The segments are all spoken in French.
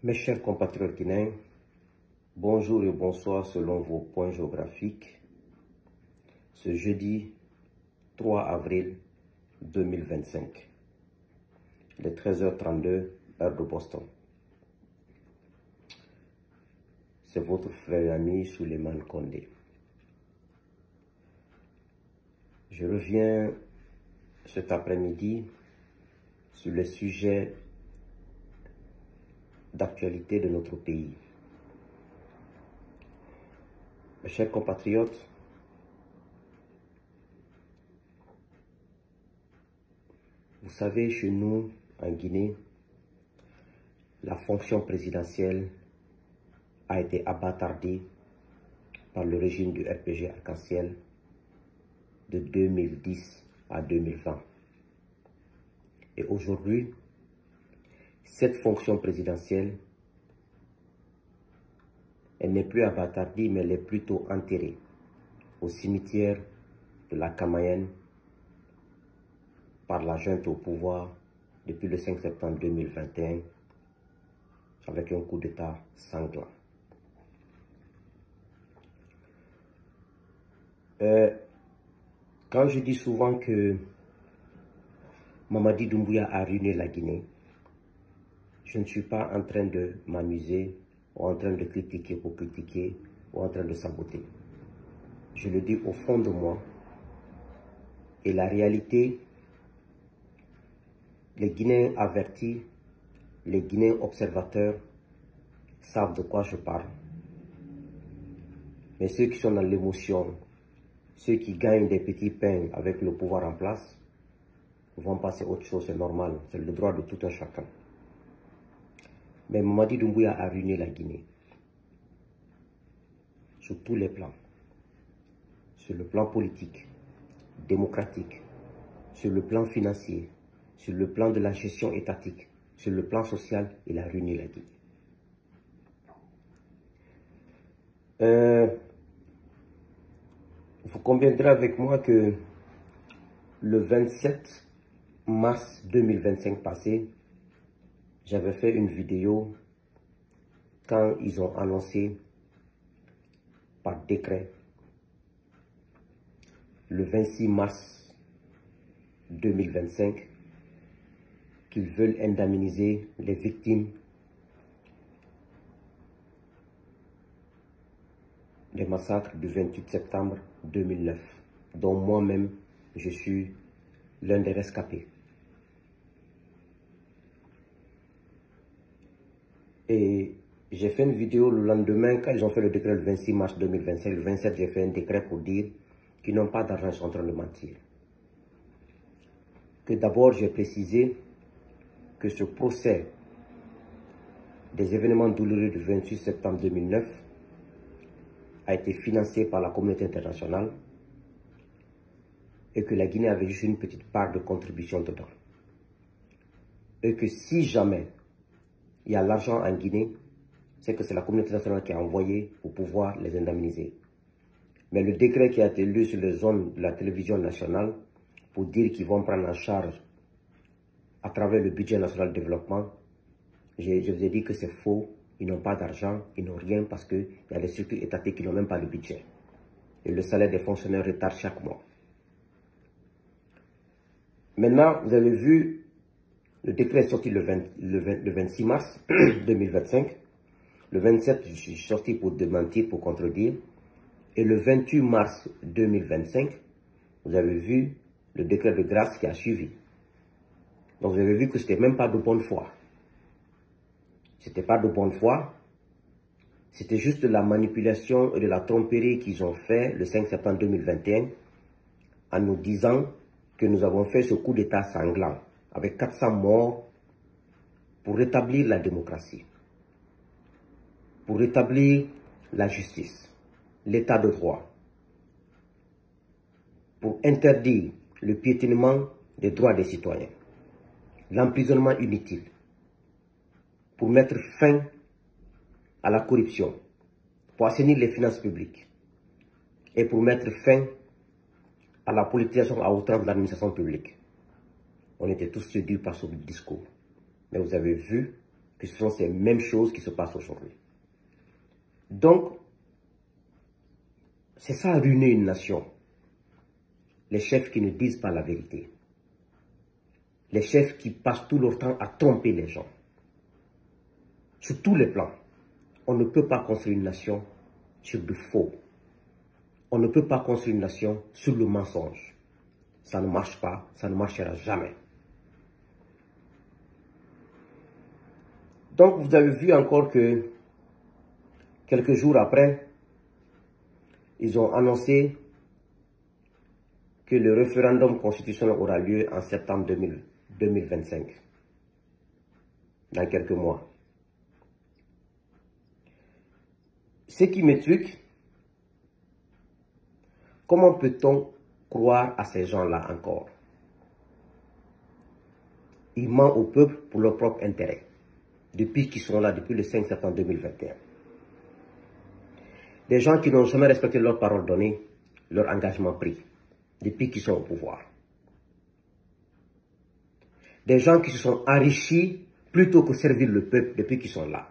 Mes chers compatriotes guinéens, bonjour et bonsoir selon vos points géographiques. Ce jeudi 3 avril 2025, il est 13h32, heure de Boston. C'est votre frère et ami Souleymane Condé. Je reviens cet après-midi sur le sujet d'actualité de notre pays. Mes chers compatriotes, vous savez, chez nous, en Guinée, la fonction présidentielle a été abattardée par le régime du RPG Arc-en-Ciel de 2010 à 2020. Et aujourd'hui, cette fonction présidentielle, elle n'est plus abattardée, mais elle est plutôt enterrée au cimetière de la Camayenne par la junte au pouvoir depuis le 5 septembre 2021 avec un coup d'État sanglant. Quand je dis souvent que Mamadi Doumbouya a ruiné la Guinée, je ne suis pas en train de m'amuser ou en train de critiquer pour critiquer ou en train de saboter. Je le dis au fond de moi. Et la réalité, les Guinéens avertis, les Guinéens observateurs savent de quoi je parle. Mais ceux qui sont dans l'émotion, ceux qui gagnent des petits pains avec le pouvoir en place, vont passer à autre chose, c'est normal, c'est le droit de tout un chacun. Mais Mamadi Doumbouya a ruiné la Guinée. Sur tous les plans. Sur le plan politique, démocratique, sur le plan financier, sur le plan de la gestion étatique, sur le plan social, il a ruiné la Guinée. Vous conviendrez avec moi que le 27 mars 2025 passé, j'avais fait une vidéo quand ils ont annoncé par décret le 26 mars 2025 qu'ils veulent indemniser les victimes des massacres du 28 septembre 2009, dont moi-même je suis l'un des rescapés. Et j'ai fait une vidéo le lendemain, quand ils ont fait le décret le 26 mars 2025, le 27 j'ai fait un décret pour dire qu'ils n'ont pas d'argent, ils sont en train de mentir. Que d'abord j'ai précisé que ce procès des événements douloureux du 28 septembre 2009 a été financé par la communauté internationale et que la Guinée avait juste une petite part de contribution dedans. Et que si jamais il y a l'argent en Guinée, c'est que c'est la communauté internationale qui a envoyé pour pouvoir les indemniser. Mais le décret qui a été lu sur les zones de la télévision nationale pour dire qu'ils vont prendre en charge à travers le budget national de développement, je vous ai dit que c'est faux, ils n'ont pas d'argent, ils n'ont rien parce qu'il y a des structures étatiques qui n'ont même pas de budget. Et le salaire des fonctionnaires retarde chaque mois. Maintenant, vous avez vu, le décret est sorti le 26 mars 2025. Le 27, je suis sorti pour démentir, pour contredire. Et le 28 mars 2025, vous avez vu le décret de grâce qui a suivi. Donc vous avez vu que ce n'était même pas de bonne foi. C'était pas de bonne foi. C'était juste de la manipulation et de la tromperie qu'ils ont fait le 5 septembre 2021 en nous disant que nous avons fait ce coup d'État sanglant avec 400 morts pour rétablir la démocratie, pour rétablir la justice, l'état de droit, pour interdire le piétinement des droits des citoyens, l'emprisonnement inutile, pour mettre fin à la corruption, pour assainir les finances publiques et pour mettre fin à la politisation à outrance de l'administration publique. On était tous séduits par ce discours. Mais vous avez vu que ce sont ces mêmes choses qui se passent aujourd'hui. Donc, c'est ça ruiner une nation. Les chefs qui ne disent pas la vérité. Les chefs qui passent tout leur temps à tromper les gens. Sur tous les plans. On ne peut pas construire une nation sur du faux. On ne peut pas construire une nation sur le mensonge. Ça ne marche pas, ça ne marchera jamais. Donc vous avez vu encore que quelques jours après, ils ont annoncé que le référendum constitutionnel aura lieu en septembre 2025, dans quelques mois. Ce qui me truque, comment peut-on croire à ces gens-là encore? Ils mentent au peuple pour leur propre intérêt, depuis qu'ils sont là, depuis le 5 septembre 2021. Des gens qui n'ont jamais respecté leur parole donnée, leur engagement pris, depuis qu'ils sont au pouvoir. Des gens qui se sont enrichis plutôt que servir le peuple depuis qu'ils sont là.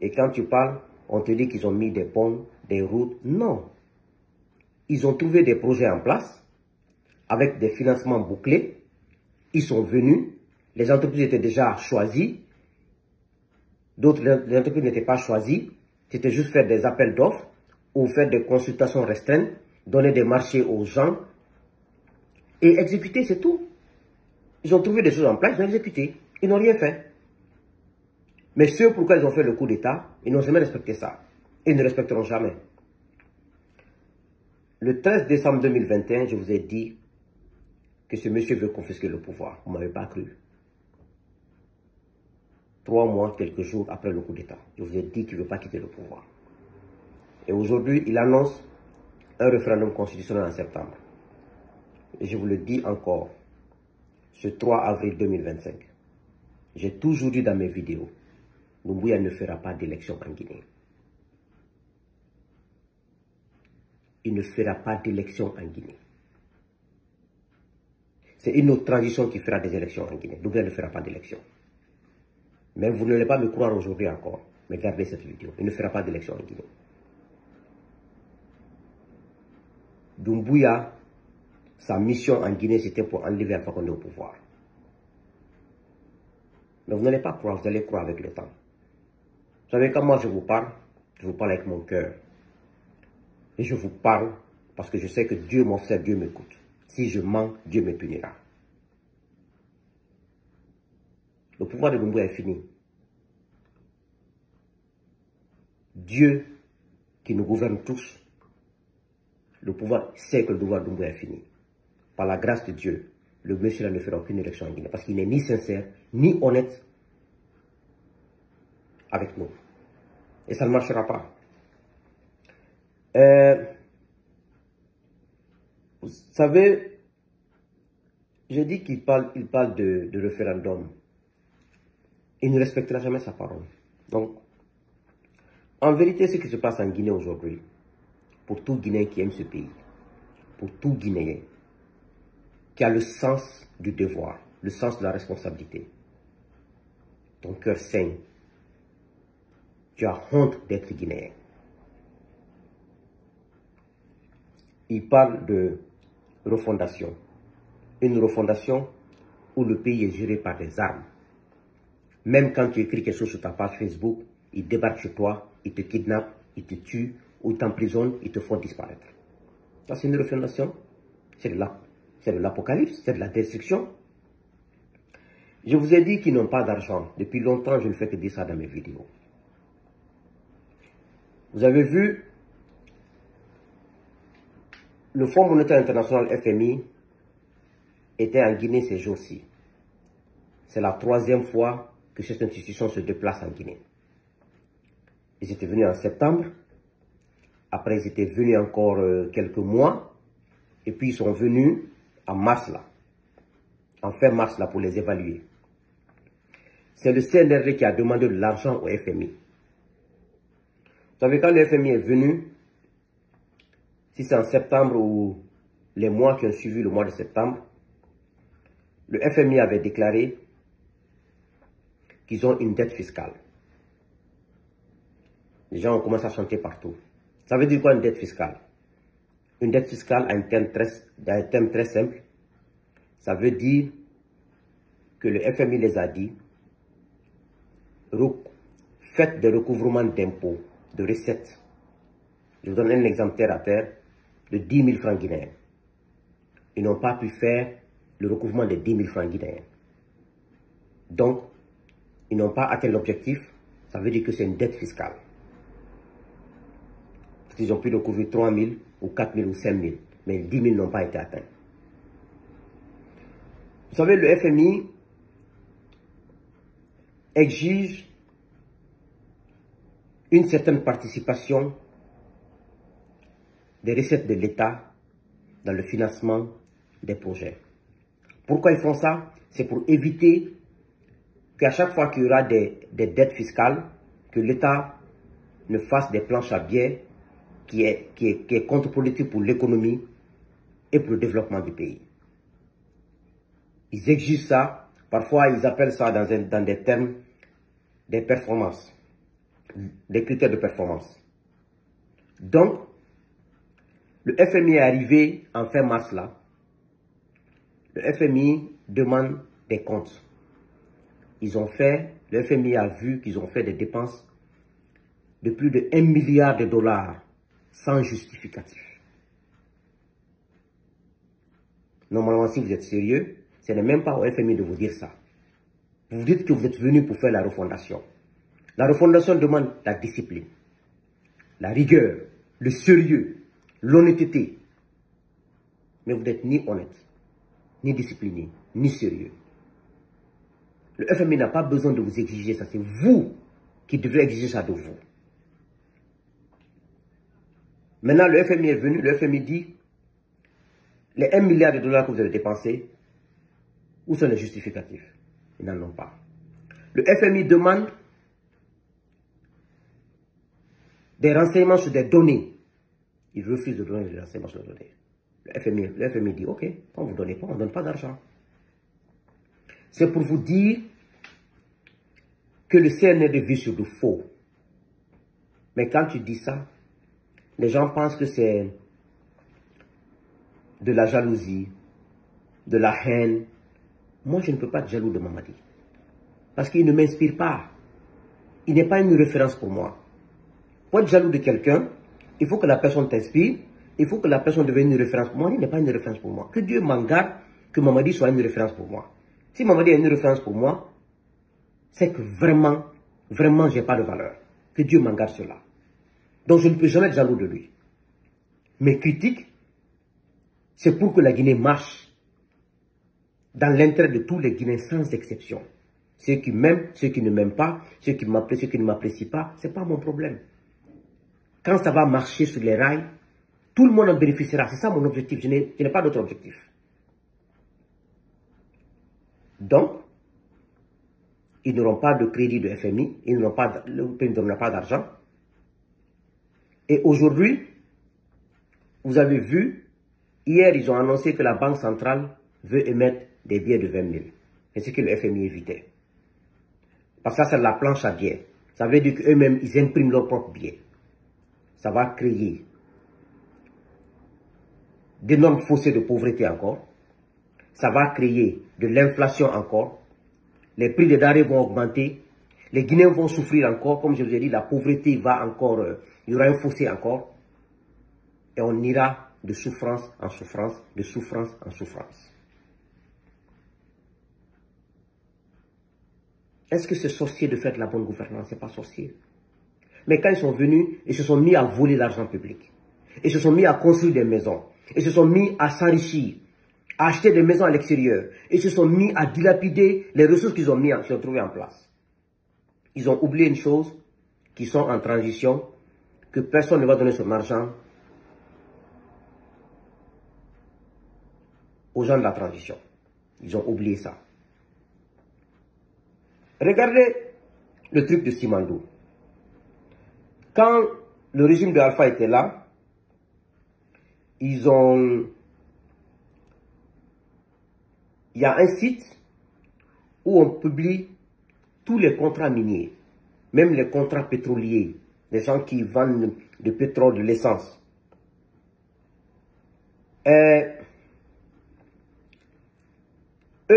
Et quand tu parles, on te dit qu'ils ont mis des ponts, des routes. Non. Ils ont trouvé des projets en place, avec des financements bouclés. Ils sont venus, les entreprises étaient déjà choisies. D'autres, les entreprises n'étaient pas choisies. C'était juste faire des appels d'offres ou faire des consultations restreintes, donner des marchés aux gens et exécuter, c'est tout. Ils ont trouvé des choses en place, ils ont exécuté. Ils n'ont rien fait. Mais ceux pourquoi ils ont fait le coup d'État, ils n'ont jamais respecté ça. Ils ne respecteront jamais. Le 13 décembre 2021, je vous ai dit que ce monsieur veut confisquer le pouvoir. Vous ne m'avez pas cru. 3 mois, quelques jours après le coup d'État, je vous ai dit qu'il ne veut pas quitter le pouvoir. Et aujourd'hui, il annonce un référendum constitutionnel en septembre. Et je vous le dis encore, ce 3 avril 2025, j'ai toujours dit dans mes vidéos, Doumbouya ne fera pas d'élection en Guinée. Il ne fera pas d'élection en Guinée. C'est une autre transition qui fera des élections en Guinée. Doumbouya ne fera pas d'élection. Mais vous n'allez pas me croire aujourd'hui encore. Mais gardez cette vidéo. Il ne fera pas d'élection en Guinée. Doumbouya, sa mission en Guinée, c'était pour enlever Alpha Condé au pouvoir. Mais vous n'allez pas croire, vous allez croire avec le temps. Vous savez, quand moi je vous parle avec mon cœur. Et je vous parle parce que je sais que Dieu m'observe, Dieu m'écoute. Si je mens, Dieu me punira. Le pouvoir de Doumbouya est fini. Dieu qui nous gouverne tous, le pouvoir sait que le pouvoir de Doumbouya est fini. Par la grâce de Dieu, le monsieur ne fera aucune élection en Guinée parce qu'il n'est ni sincère, ni honnête avec nous. Et ça ne marchera pas. Vous savez, j'ai dit qu'il parle de référendum. Il ne respectera jamais sa parole. Donc, en vérité, ce qui se passe en Guinée aujourd'hui, pour tout Guinéen qui aime ce pays, pour tout Guinéen qui a le sens du devoir, le sens de la responsabilité, ton cœur saigne, tu as honte d'être Guinéen. Il parle de refondation. Une refondation où le pays est géré par des armes. Même quand tu écris quelque chose sur ta page Facebook, ils débarquent chez toi, ils te kidnappent, ils te tuent, ou ils t'emprisonnent, ils te font disparaître. Ça, c'est une refondation. C'est de l'apocalypse, c'est de la destruction. Je vous ai dit qu'ils n'ont pas d'argent. Depuis longtemps, je ne fais que dire ça dans mes vidéos. Vous avez vu, le Fonds monétaire international FMI était en Guinée ces jours-ci. C'est la 3e fois que cette institution se déplace en Guinée. Ils étaient venus en septembre. Après, ils étaient venus encore quelques mois. Et puis, ils sont venus en mars, là. En fin mars, là, pour les évaluer. C'est le CNRD qui a demandé de l'argent au FMI. Vous savez, quand le FMI est venu, si c'est en septembre ou les mois qui ont suivi le mois de septembre, le FMI avait déclaré qu'ils ont une dette fiscale. Les gens ont commencé à chanter partout. Ça veut dire quoi une dette fiscale? Une dette fiscale a un terme très simple. Ça veut dire que le FMI les a dit, faites des recouvrements d'impôts, de recettes. Je vous donne un exemple terre à terre de 10 000 francs guinéens. Ils n'ont pas pu faire le recouvrement de 10 000 francs guinéens. Donc, ils n'ont pas atteint l'objectif. Ça veut dire que c'est une dette fiscale. Ils ont pu recouvrir 3 000 ou 4 000 ou 5 000. Mais 10 000 n'ont pas été atteints. Vous savez, le FMI exige une certaine participation des recettes de l'État dans le financement des projets. Pourquoi ils font ça? C'est pour éviter qu'à chaque fois qu'il y aura des dettes fiscales, que l'État ne fasse des planches à billets qui est contre-productif pour l'économie et pour le développement du pays. Ils exigent ça. Parfois, ils appellent ça dans des termes des performances, des critères de performance. Donc, le FMI est arrivé en fin mars là. Le FMI demande des comptes. Le FMI a vu qu'ils ont fait des dépenses de plus de 1 milliard de dollars sans justificatif. Normalement, si vous êtes sérieux, ce n'est même pas au FMI de vous dire ça. Vous dites que vous êtes venu pour faire la refondation. La refondation demande la discipline, la rigueur, le sérieux, l'honnêteté. Mais vous n'êtes ni honnête, ni discipliné, ni sérieux. Le FMI n'a pas besoin de vous exiger ça. C'est vous qui devez exiger ça de vous. Maintenant, le FMI est venu. Le FMI dit, les 1 milliard de dollars que vous avez dépensés, où sont les justificatifs? Ils n'en ont pas. Le FMI demande des renseignements sur des données. Il refuse de donner des renseignements sur les données. Le FMI dit, ok, on ne vous donne pas, on ne donne pas d'argent. C'est pour vous dire que le CNRD vit sur du faux. Mais quand tu dis ça, les gens pensent que c'est de la jalousie, de la haine. Moi, je ne peux pas être jaloux de Mamadi. Parce qu'il ne m'inspire pas. Il n'est pas une référence pour moi. Pour être jaloux de quelqu'un, il faut que la personne t'inspire. Il faut que la personne devienne une référence pour moi. Il n'est pas une référence pour moi. Que Dieu m'en garde que Mamadi soit une référence pour moi. Si Mamadi est une référence pour moi, c'est que vraiment, vraiment, je n'ai pas de valeur. Que Dieu m'en garde cela. Donc, je ne peux jamais être jaloux de lui. Mes critiques, c'est pour que la Guinée marche dans l'intérêt de tous les Guinéens sans exception. Ceux qui m'aiment, ceux qui ne m'aiment pas, ceux qui m'apprécient, ceux qui ne m'apprécient pas, ce n'est pas mon problème. Quand ça va marcher sur les rails, tout le monde en bénéficiera. C'est ça mon objectif. Je n'ai pas d'autre objectif. Donc, ils n'auront pas de crédit de FMI, le pays ne donnera pas d'argent. Et aujourd'hui, vous avez vu, hier, ils ont annoncé que la Banque centrale veut émettre des billets de 20 000. C'est ce que le FMI évitait. Parce que ça, c'est la planche à billets. Ça veut dire qu'eux-mêmes, ils impriment leurs propres billets. Ça va créer d'énormes fossés de pauvreté encore. Ça va créer de l'inflation encore. Les prix des denrées vont augmenter. Les Guinéens vont souffrir encore. Comme je vous ai dit, la pauvreté va encore... il y aura un fossé encore. Et on ira de souffrance en souffrance, de souffrance en souffrance. Est-ce que c'est sorcier de faire de la bonne gouvernance? Ce n'est pas sorcier. Mais quand ils sont venus, ils se sont mis à voler l'argent public. Ils se sont mis à construire des maisons. Ils se sont mis à s'enrichir, à acheter des maisons à l'extérieur. Ils se sont mis à dilapider les ressources qu'ils ont trouvées en place. Ils ont oublié une chose, qu'ils sont en transition, que personne ne va donner son argent aux gens de la transition. Ils ont oublié ça. Regardez le truc de Simandou. Quand le régime de Alpha était là, il y a un site où on publie tous les contrats miniers, même les contrats pétroliers, les gens qui vendent du pétrole, de l'essence. Eux,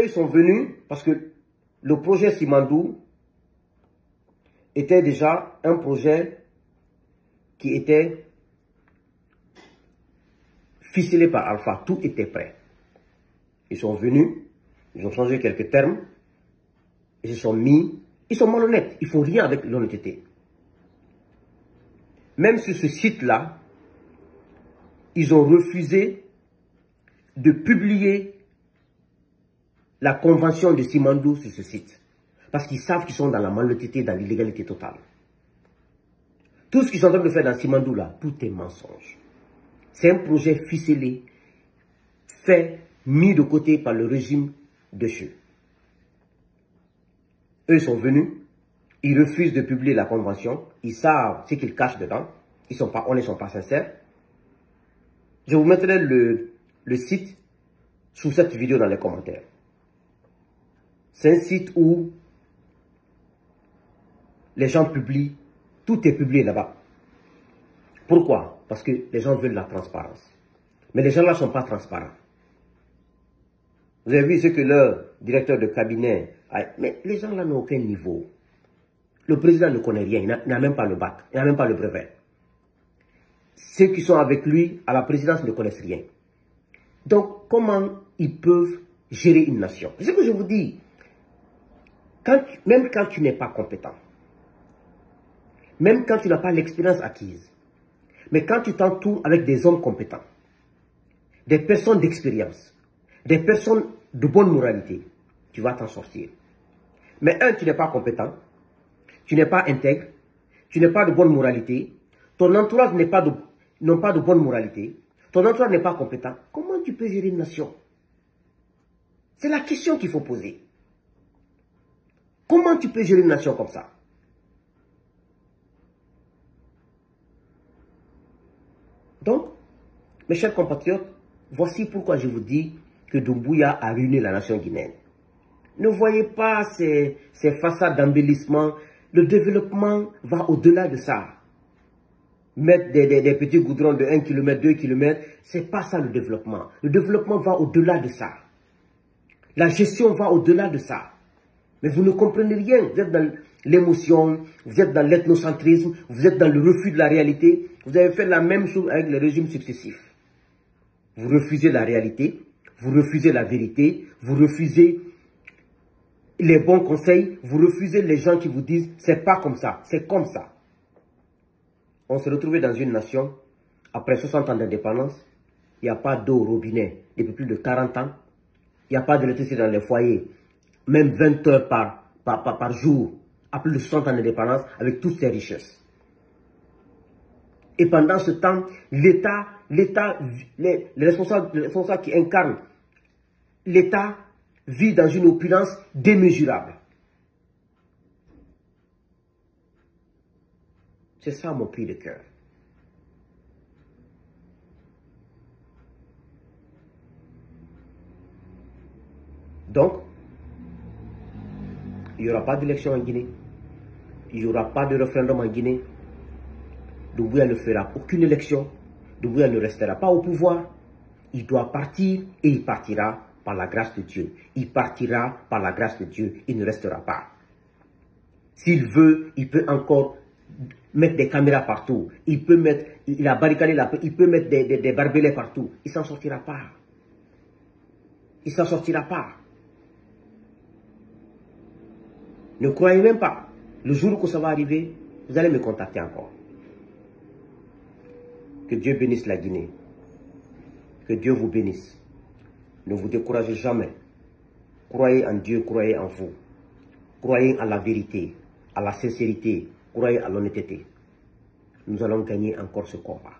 ils sont venus parce que le projet Simandou était déjà un projet qui était ficelé par Alpha. Tout était prêt. Ils sont venus, ils ont changé quelques termes, ils se sont mis, ils sont malhonnêtes, ils ne font rien avec l'honnêteté. Même sur ce site-là, ils ont refusé de publier la convention de Simandou sur ce site. Parce qu'ils savent qu'ils sont dans la malhonnêteté, dans l'illégalité totale. Tout ce qu'ils sont en train de faire dans Simandou là, tout est mensonge. C'est un projet ficelé, fait, mis de côté par le régime déchu. Eux sont venus, ils refusent de publier la convention, ils savent ce qu'ils cachent dedans, on ne sont pas sincères. Je vous mettrai le site sous cette vidéo dans les commentaires. C'est un site où les gens publient, tout est publié là-bas. Pourquoi? Parce que les gens veulent la transparence. Mais les gens là ne sont pas transparents. Vous avez vu ce que leur directeur de cabinet a... Mais les gens là n'ont aucun niveau. Le président ne connaît rien, il n'a même pas le bac, il n'a même pas le brevet. Ceux qui sont avec lui à la présidence ne connaissent rien. Donc, comment ils peuvent gérer une nation? C'est ce que je vous dis. Même quand tu n'es pas compétent, même quand tu n'as pas l'expérience acquise, mais quand tu t'entoures avec des hommes compétents, des personnes d'expérience, des personnes de bonne moralité, tu vas t'en sortir. Mais tu n'es pas compétent, tu n'es pas intègre, tu n'es pas de bonne moralité, ton entourage n'a pas de bonne moralité, ton entourage n'est pas compétent, comment tu peux gérer une nation? C'est la question qu'il faut poser. Comment tu peux gérer une nation comme ça? Donc, mes chers compatriotes, voici pourquoi je vous dis que Doumbouya a ruiné la nation guinéenne. Ne voyez pas ces façades d'embellissement. Le développement va au-delà de ça. Mettre des petits goudrons de 1 km, 2 km, c'est pas ça le développement. Le développement va au-delà de ça. La gestion va au-delà de ça. Mais vous ne comprenez rien. Vous êtes dans l'émotion, vous êtes dans l'ethnocentrisme, vous êtes dans le refus de la réalité. Vous avez fait la même chose avec les régimes successifs. Vous refusez la réalité, vous refusez la vérité, vous refusez les bons conseils, vous refusez les gens qui vous disent « c'est pas comme ça, c'est comme ça ». On s'est retrouvé dans une nation, après 60 ans d'indépendance, il n'y a pas d'eau au robinet depuis plus de 40 ans, il n'y a pas d'électricité dans les foyers, même 20 heures par jour, à plus de 60 ans d'indépendance, avec toutes ces richesses. Et pendant ce temps, l'État, les responsables qui incarnent l'État vit dans une opulence démesurable. C'est ça mon cri de cœur. Donc, il n'y aura pas d'élection en Guinée. Il n'y aura pas de référendum en Guinée. Doumbouya ne fera aucune élection. Doumbouya ne restera pas au pouvoir. Il doit partir et il partira par la grâce de Dieu. Il partira par la grâce de Dieu. Il ne restera pas. S'il veut, il peut encore mettre des caméras partout. Il peut mettre, il a barricadé il peut mettre des barbelés partout. Il ne s'en sortira pas. Il ne s'en sortira pas. Ne croyez même pas. Le jour où ça va arriver, vous allez me contacter encore. Que Dieu bénisse la Guinée. Que Dieu vous bénisse. Ne vous découragez jamais. Croyez en Dieu, croyez en vous. Croyez en la vérité, à la sincérité, croyez à l'honnêteté. Nous allons gagner encore ce combat.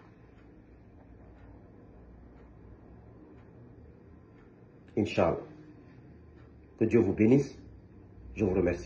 Inch'Allah. Que Dieu vous bénisse. Je vous remercie.